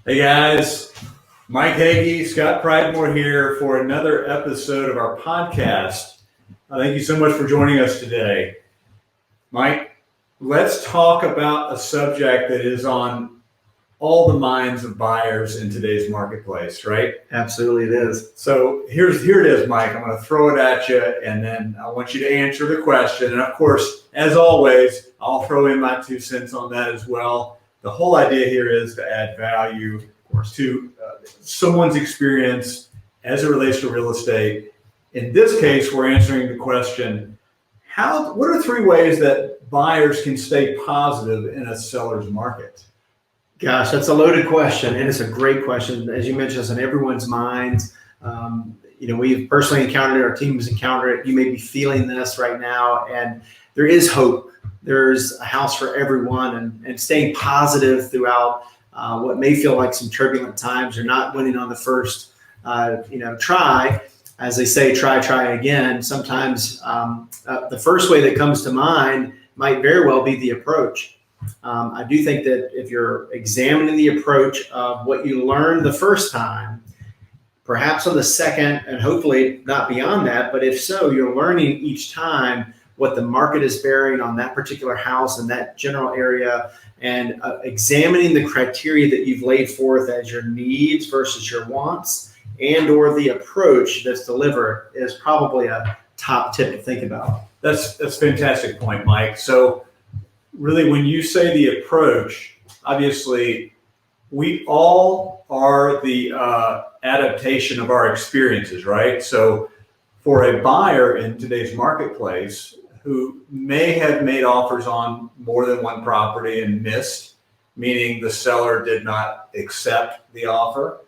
Hey guys, Mike Hege, Scott Pridemore here for another episode of our podcast. Thank you so much for joining us today. Mike, let's talk about a subject that is on all the minds of buyers in today's marketplace, right? Absolutely it is. So here it is, Mike. I'm going to throw it at you, and then I want you to answer the question. And of course, as always, I'll throw in my 2 cents on that as well. The whole idea here is to add value to someone's experience as it relates to real estate. In this case, we're answering the question, what are 3 ways that buyers can stay positive in a seller's market? Gosh, that's a loaded question, and it's a great question. As you mentioned, it's on everyone's minds. We've personally encountered it, our team has encountered it. You may be feeling this right now, and there is hope. There's a house for everyone, and staying positive throughout what may feel like some turbulent times. You're not winning on the first, try. As they say, try again. Sometimes the first way that comes to mind might very well be the approach. I do think that if you're examining the approach of what you learned the first time, perhaps on the second, and hopefully not beyond that, but if so, you're learning each time what the market is bearing on that particular house in that general area, and examining the criteria that you've laid forth as your needs versus your wants, and or the approach that's delivered is probably a top tip to think about. That's a fantastic point, Mike. So really, when you say the approach, obviously we all are the adaptation of our experiences, right? So for a buyer in today's marketplace who may have made offers on more than one property and missed, meaning the seller did not accept the offer,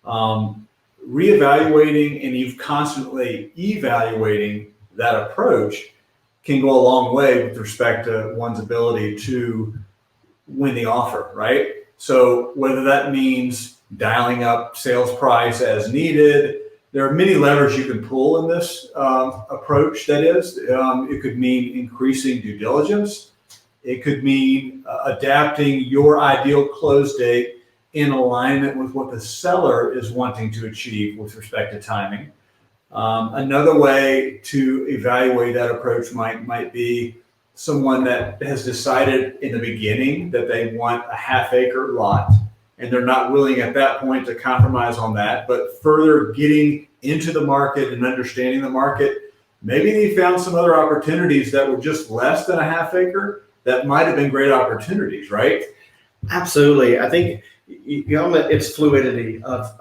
reevaluating and you've constantly evaluating that approach can go a long way with respect to one's ability to win the offer, right? So whether that means dialing up sales price as needed, there are many levers you can pull in this approach. That is, it could mean increasing due diligence. It could mean adapting your ideal close date in alignment with what the seller is wanting to achieve with respect to timing. Another way to evaluate that approach might be someone that has decided in the beginning that they want a half-acre lot, and they're not willing at that point to compromise on that, but further getting into the market and understanding the market, maybe they found some other opportunities that were just less than a half acre that might have been great opportunities, right? Absolutely. I think it's fluidity of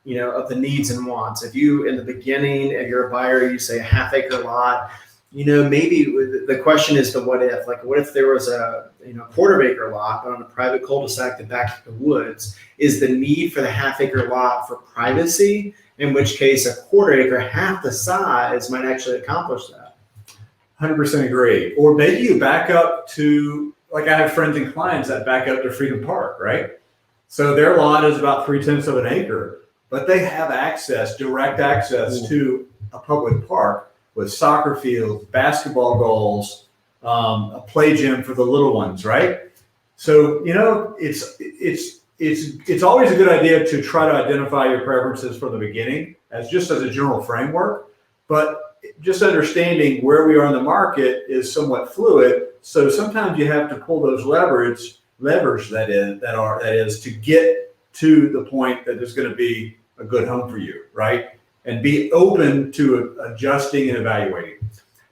the needs and wants. If you, in the beginning, if you're a buyer, you say a half acre lot, maybe the question is the what if. Like, what if there was a quarter acre lot, but on a private cul-de-sac that backs up the woods? Is the need for the half acre lot for privacy? In which case, a quarter acre, half the size, might actually accomplish that. 100% agree. Or maybe you back up to, like I have friends and clients that back up to Freedom Park, right? So their lot is about 3/10 of an acre, but they have direct access to a public park with soccer fields, basketball goals, a play gym for the little ones, right? So, it's always a good idea to try to identify your preferences from the beginning as a general framework, but just understanding where we are in the market is somewhat fluid. So sometimes you have to pull those levers that is to get to the point that there's going to be a good home for you, right? And be open to adjusting and evaluating.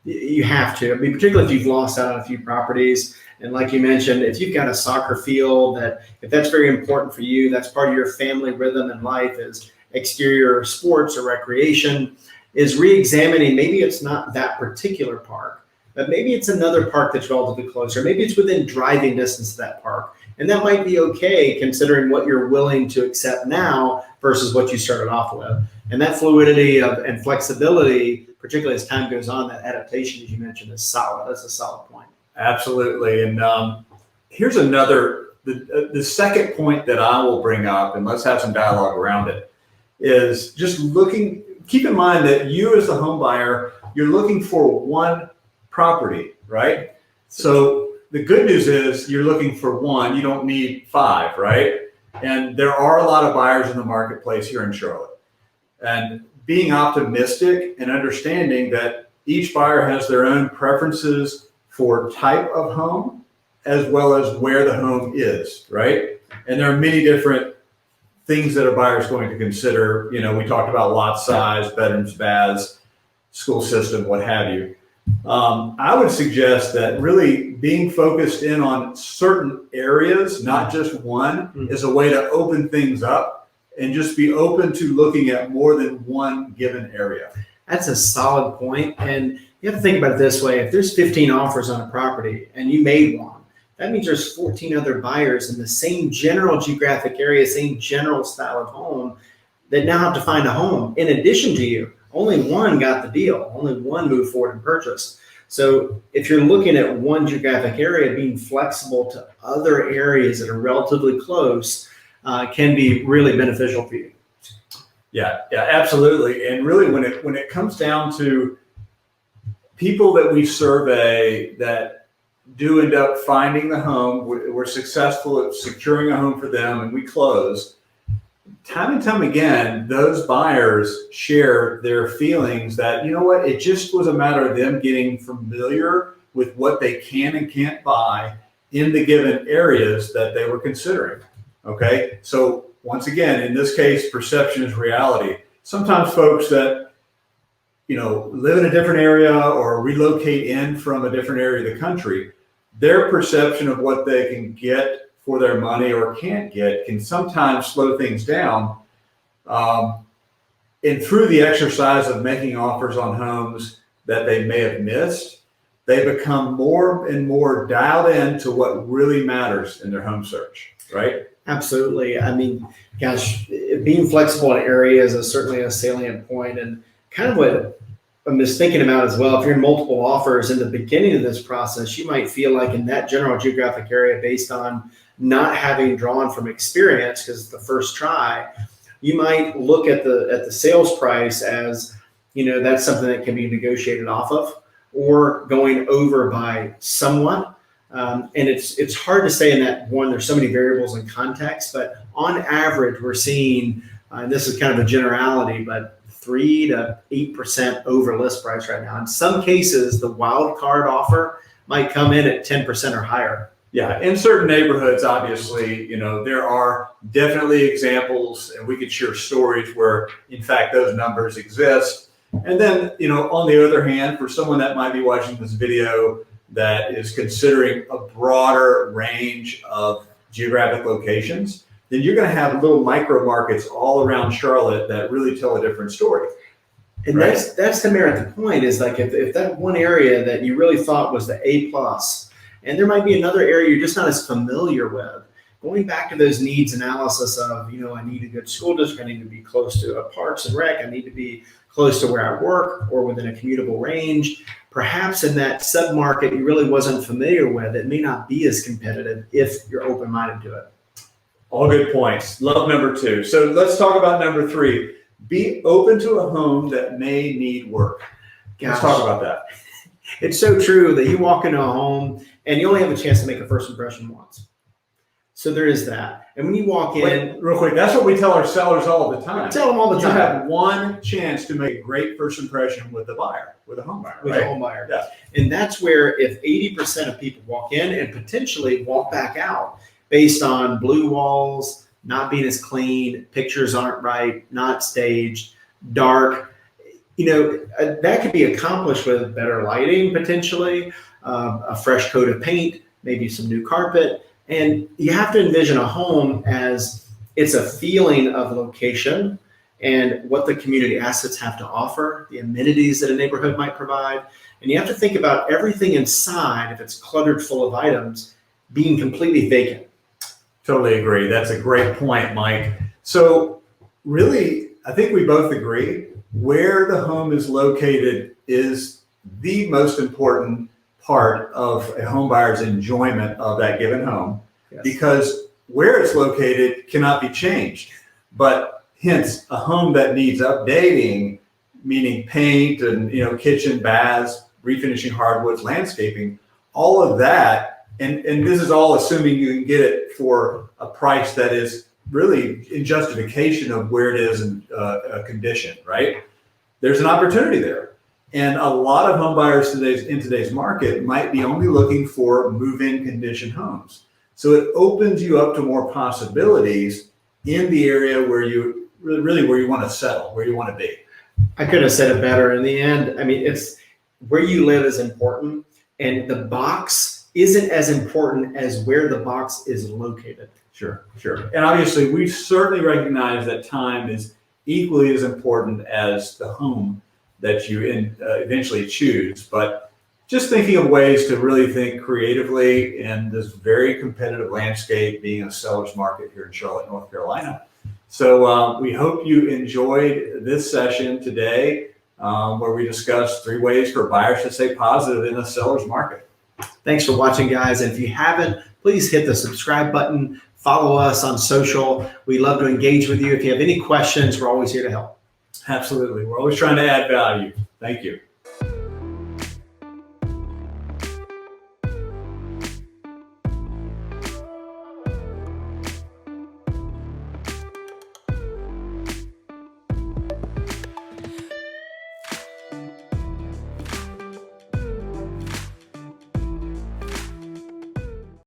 You have to. I mean, particularly if you've lost out on a few properties. And like you mentioned, if you've got a soccer field if that's very important for you, that's part of your family rhythm in life is exterior sports or recreation, is re-examining, maybe it's not that particular park, but maybe it's another park that's relatively closer. Maybe it's within driving distance of that park. And that might be okay considering what you're willing to accept now versus what you started off with. And that fluidity and flexibility, particularly as time goes on, that adaptation, as you mentioned, is solid. That's a solid point. Absolutely. And here's the second point that I will bring up, and let's have some dialogue around it, is just keep in mind that you as the home buyer, you're looking for one property, right? So the good news is you're looking for one, you don't need 5, right? And there are a lot of buyers in the marketplace here in Charlotte. And being optimistic and understanding that each buyer has their own preferences for type of home as well as where the home is, right? And there are many different things that a buyer is going to consider. You know, we talked about lot size, bedrooms, baths, school system, what have you. I would suggest that really being focused in on certain areas, not just one, is a way to open things up and just be open to looking at more than one given area. That's a solid point. And you have to think about it this way. If there's 15 offers on a property and you made one, that means there's 14 other buyers in the same general geographic area, same general style of home that now have to find a home in addition to you. Only one got the deal. Only one moved forward and purchased. So if you're looking at one geographic area, being flexible to other areas that are relatively close can be really beneficial for you. Yeah, absolutely. And really, when it comes down to people that we survey that do end up finding the home, we're successful at securing a home for them, and we close. Time and time again, those buyers share their feelings that, you know what, it just was a matter of them getting familiar with what they can and can't buy in the given areas that they were considering. Okay, so once again, in this case, perception is reality. Sometimes folks that, you know, live in a different area or relocate in from a different area of the country, their perception of what they can get for their money or can't get can sometimes slow things down. And through the exercise of making offers on homes that they may have missed, they become more and more dialed in to what really matters in their home search, right? Absolutely. I mean, gosh, being flexible in areas is certainly a salient point, and kind of what I'm just thinking about as well. If you're in multiple offers in the beginning of this process, you might feel like in that general geographic area, based on not having drawn from experience because it's the first try, you might look at the sales price as, you know, that's something that can be negotiated off of or going over by someone. And it's hard to say in that one, there's so many variables and context, but on average, we're seeing, and this is kind of a generality, but 3 to 8% over list price right now. In some cases, the wild card offer might come in at 10% or higher. Yeah, in certain neighborhoods, obviously, you know, there are definitely examples, and we could share stories where, in fact, those numbers exist. And then, you know, on the other hand, for someone that might be watching this video that is considering a broader range of geographic locations, then you're going to have little micro markets all around Charlotte that really tell a different story. And right? that's to merit the point, is like if that one area that you really thought was the A+, and there might be another area you're just not as familiar with, going back to those needs analysis of, you know, I need a good school district, I need to be close to a parks and rec, I need to be close to where I work or within a commutable range. Perhaps in that submarket you really wasn't familiar with, it may not be as competitive if you're open-minded to it. All good points. Love number 2. So let's talk about number 3. Be open to a home that may need work. Let's talk about that. It's so true that you walk into a home and you only have a chance to make a first impression once. So there is that. And when you walk in... Wait, real quick, that's what we tell our sellers all the time. We tell them all the time. You have one chance to make a great first impression with the buyer, with a home buyer. With right? a home buyer. Yeah. And that's where if 80% of people walk in and potentially walk back out based on blue walls, not being as clean, pictures aren't right, not staged, dark, you know, that could be accomplished with better lighting potentially, a fresh coat of paint, maybe some new carpet. And you have to envision a home as it's a feeling of location and what the community assets have to offer, the amenities that a neighborhood might provide. And you have to think about everything inside, if it's cluttered full of items, being completely vacant. Totally agree. That's a great point, Mike. So really, I think we both agree where the home is located is the most important part of a home buyer's enjoyment of that given home. Yes. Because where it's located cannot be changed. But hence, a home that needs updating, meaning paint and, you know, kitchen, baths, refinishing hardwoods, landscaping, all of that. And this is all assuming you can get it for a price that is really in justification of where it is in condition, right? There's an opportunity there. And a lot of home buyers in today's market might be only looking for move-in condition homes. So it opens you up to more possibilities in the area where you really where you want to settle, where you want to be. I could have said it better. In the end, I mean, it's where you live is important, and the box isn't as important as where the box is located. Sure. And obviously, we certainly recognize that time is equally as important as the home that you eventually choose. But just thinking of ways to really think creatively in this very competitive landscape, being a seller's market here in Charlotte, North Carolina. So we hope you enjoyed this session today, where we discussed 3 ways for buyers to stay positive in a seller's market. Thanks for watching, guys. And if you haven't, please hit the subscribe button. Follow us on social. We love to engage with you. If you have any questions, we're always here to help. Absolutely. We're always trying to add value. Thank you.